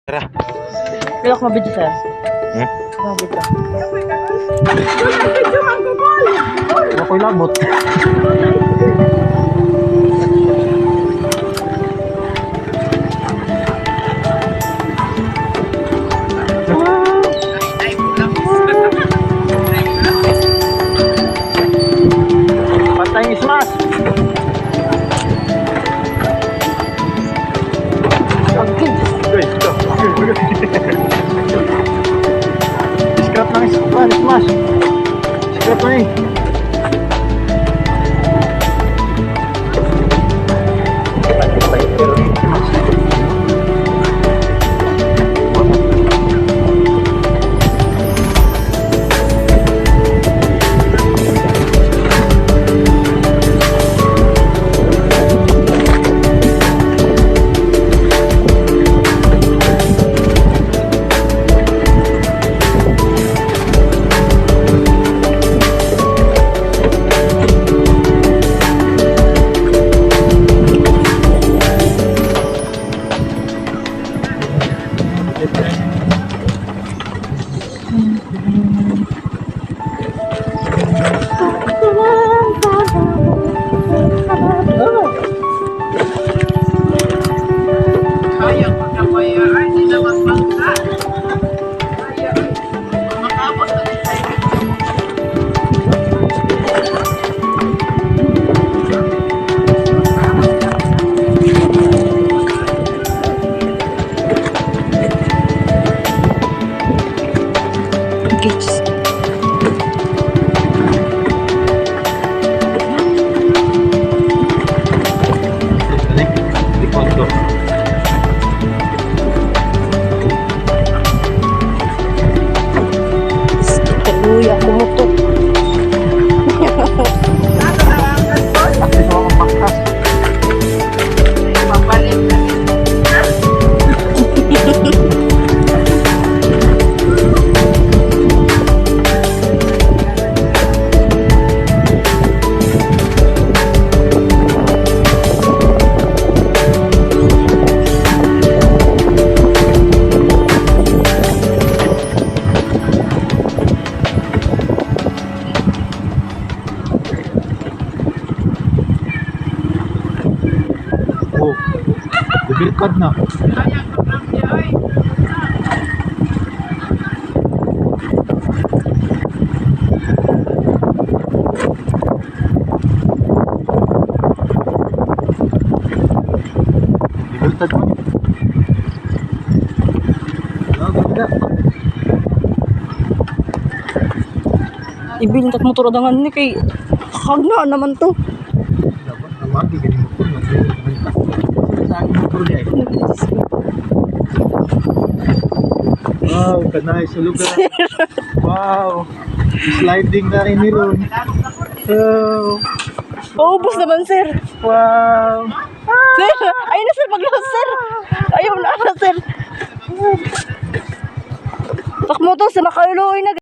Tara. Pilak mo video, sir. Ano video? Ako'y labot. Patay smash. Scrap lang smash. Scrap na eh. Kaluya, kumutok. Oh, debilkad na. Debilkad mo. Ganda. Ibilin motor dangan ni kay kagna naman to. Dapat naman ganyan mo po. Sa akin motor niya. Wow, kanay sa lugar. Wow. Sliding na rin ni Ron. Oh. Paubos naman, sir. Wow. Sir, ayun na, sir, paglaos, sir. Ayun na, sir. Takmo to, sa makailuoy na.